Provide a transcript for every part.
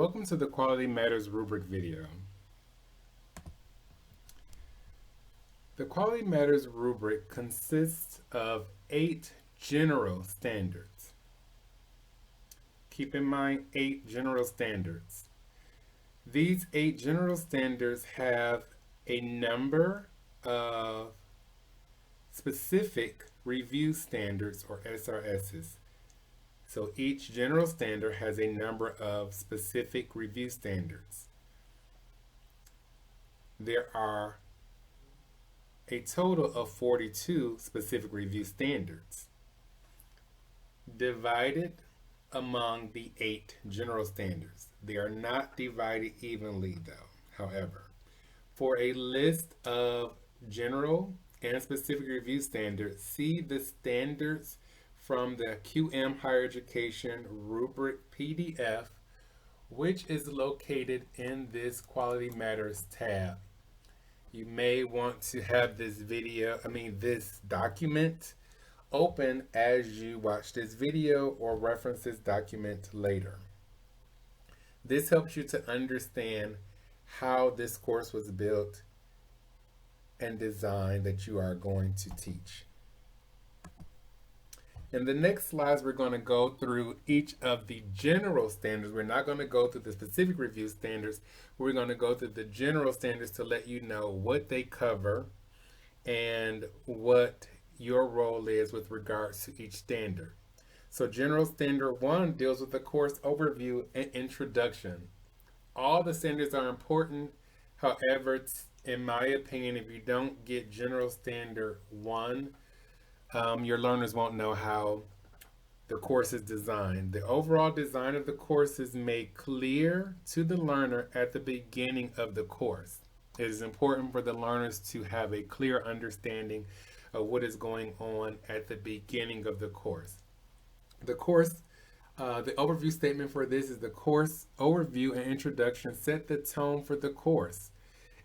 Welcome to the Quality Matters Rubric video. The Quality Matters Rubric consists of 8 general standards. Keep in mind 8 general standards. These 8 general standards have a number of specific review standards or SRSs. So each general standard has a number of specific review standards. There are a total of 42 specific review standards divided among the 8 general standards. They are not divided evenly though, however. For a list of general and specific review standards, see the standards from the QM Higher Education Rubric PDF, which is located in this Quality Matters tab. You may want to have this document open as you watch this video or reference this document later. This helps you to understand how this course was built and designed that you are going to teach. In the next slides, we're going to go through each of the general standards. We're not going to go through the specific review standards. We're going to go through the general standards to let you know what they cover and what your role is with regards to each standard. So General Standard 1 deals with the course overview and introduction. All the standards are important. However, in my opinion, if you don't get General Standard 1, your learners won't know how the course is designed. The overall design of the course is made clear to the learner at the beginning of the course. It is important for the learners to have a clear understanding of what is going on at the beginning of the course. The overview statement for this is the course overview and introduction set the tone for the course.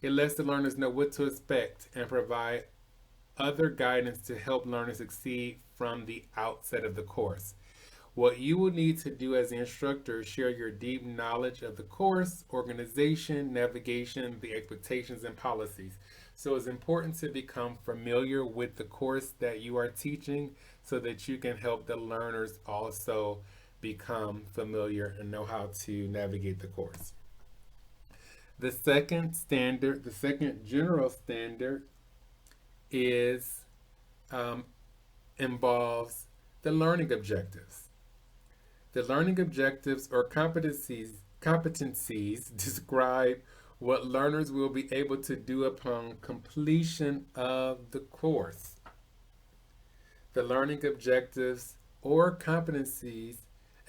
It lets the learners know what to expect and provide other guidance to help learners succeed from the outset of the course. What you will need to do as the instructor is share your deep knowledge of the course, organization, navigation, the expectations, and policies. So it's important to become familiar with the course that you are teaching so that you can help the learners also become familiar and know how to navigate the course. The second general standard involves the learning objectives. The learning objectives or competencies describe what learners will be able to do upon completion of the course. The learning objectives or competencies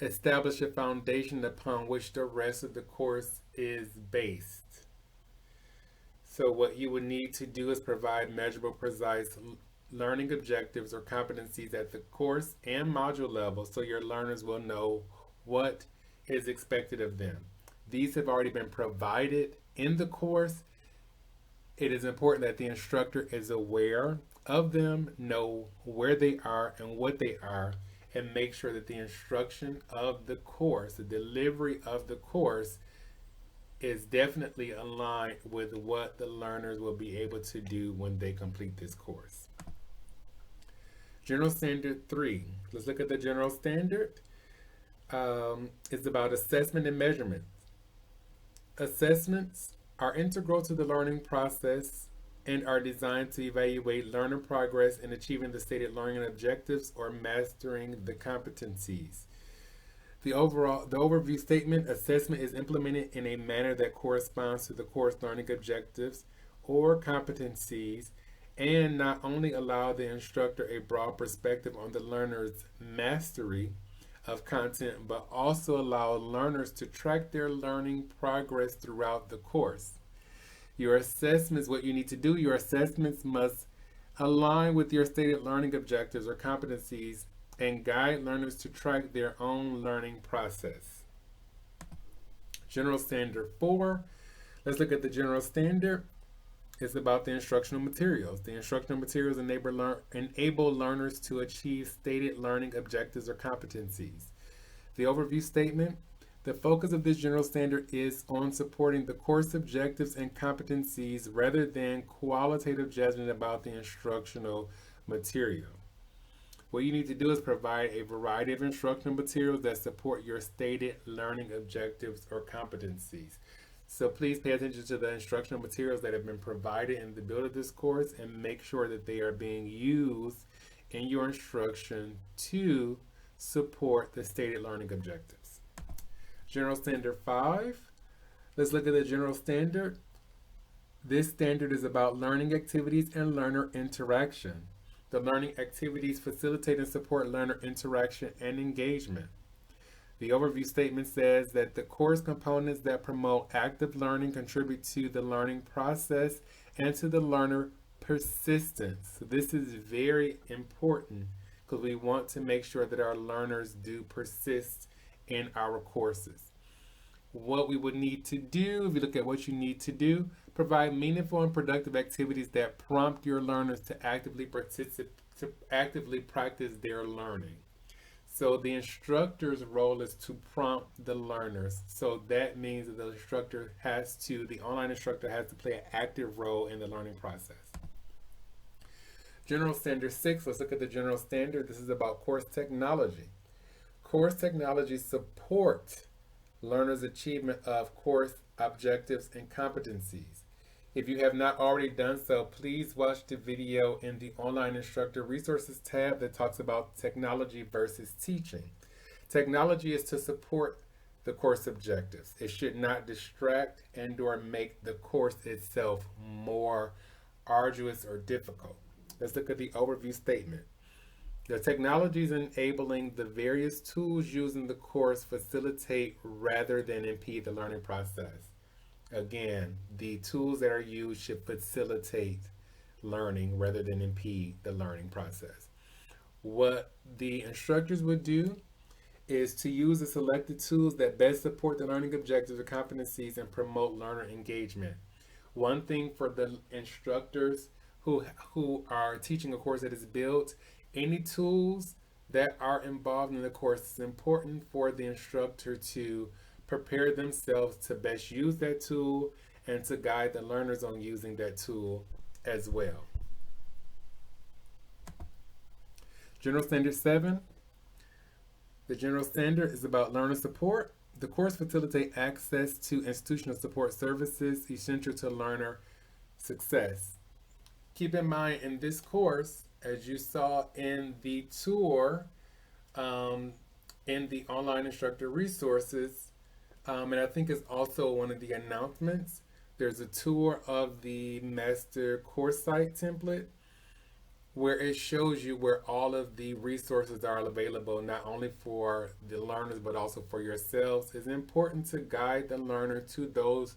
establish a foundation upon which the rest of the course is based. So what you would need to do is provide measurable, precise learning objectives or competencies at the course and module level so your learners will know what is expected of them. These have already been provided in the course. It is important that the instructor is aware of them, know where they are and what they are, and make sure that the instruction of the course, the delivery of the course, is definitely aligned with what the learners will be able to do when they complete this course. General Standard 3. Let's look at the general standard. It's about assessment and measurement. Assessments are integral to the learning process and are designed to evaluate learner progress in achieving the stated learning objectives or mastering the competencies. The overview statement: assessment is implemented in a manner that corresponds to the course learning objectives or competencies and not only allow the instructor a broad perspective on the learner's mastery of content, but also allow learners to track their learning progress throughout the course. Your assessments, what you need to do, your assessments must align with your stated learning objectives or competencies and guide learners to track their own learning process. General Standard 4. Let's look at the general standard. It's about the instructional materials. The instructional materials enable learners to achieve stated learning objectives or competencies. The overview statement: The focus of this general standard is on supporting the course objectives and competencies rather than qualitative judgment about the instructional material. What you need to do is provide a variety of instructional materials that support your stated learning objectives or competencies. So please pay attention to the instructional materials that have been provided in the build of this course and make sure that they are being used in your instruction to support the stated learning objectives. General Standard 5. Let's look at the General Standard. This standard is about learning activities and learner interaction. The learning activities facilitate and support learner interaction and engagement. The overview statement says that the course components that promote active learning contribute to the learning process and to the learner persistence. So this is very important because we want to make sure that our learners do persist in our courses. What we would need to do, if you look at what you need to do, provide meaningful and productive activities that prompt your learners to actively practice their learning. So the instructor's role is to prompt the learners. So that means that the online instructor has to play an active role in the learning process. General Standard 6, let's look at the General Standard. This is about course technology. Course technology support learners' achievement of course objectives and competencies. If you have not already done so, please watch the video in the Online Instructor Resources tab that talks about technology versus teaching. Technology is to support the course objectives. It should not distract and/or make the course itself more arduous or difficult. Let's look at the overview statement. The technologies enabling the various tools used in the course facilitate rather than impede the learning process. Again, the tools that are used should facilitate learning rather than impede the learning process. What the instructors would do is to use the selected tools that best support the learning objectives or competencies and promote learner engagement. One thing for the instructors who are teaching a course that is built, any tools that are involved in the course, it's important for the instructor to prepare themselves to best use that tool and to guide the learners on using that tool as well. General Standard 7. The General Standard is about learner support. The course facilitates access to institutional support services essential to learner success. Keep in mind, in this course, as you saw in the tour, in the Online Instructor Resources, and I think it's also one of the announcements, there's a tour of the master course site template where it shows you where all of the resources are available, not only for the learners but also for yourselves. It's important to guide the learner to those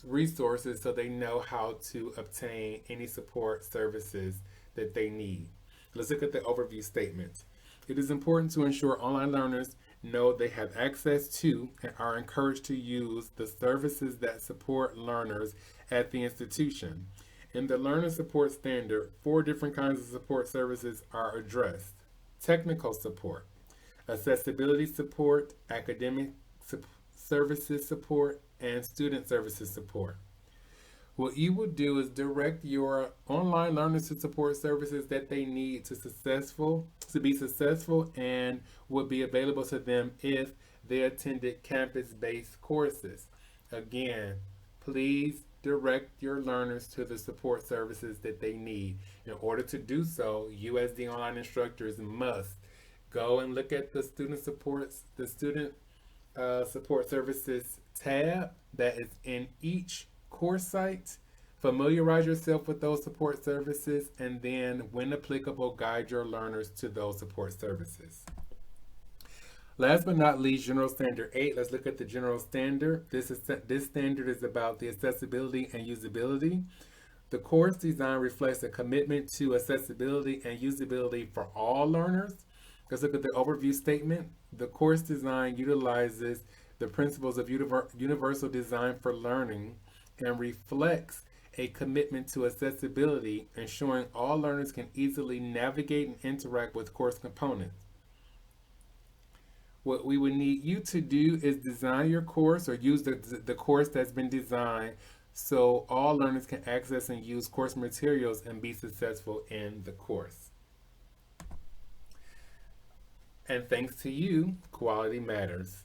resources so they know how to obtain any support services that they need. Let's look at the overview statement. It is important to ensure online learners know they have access to and are encouraged to use the services that support learners at the institution. In the Learner Support Standard, 4 different kinds of support services are addressed: technical support, accessibility support, academic services support, and student services support. What you will do is direct your online learners to support services that they need to be successful and would be available to them if they attended campus-based courses. Again, please direct your learners to the support services that they need. In order to do so, you as the online instructors must go and look at the student support services tab that is in each course site. Familiarize yourself with those support services, and then, when applicable, guide your learners to those support services. Last but not least, General Standard 8. Let's look at the General Standard. This standard is about the accessibility and usability. The course design reflects a commitment to accessibility and usability for all learners. Let's look at the overview statement. The course design utilizes the principles of universal design for learning and reflects a commitment to accessibility, ensuring all learners can easily navigate and interact with course components. What we would need you to do is design your course or use the course that's been designed so all learners can access and use course materials and be successful in the course. And thanks to you, quality matters.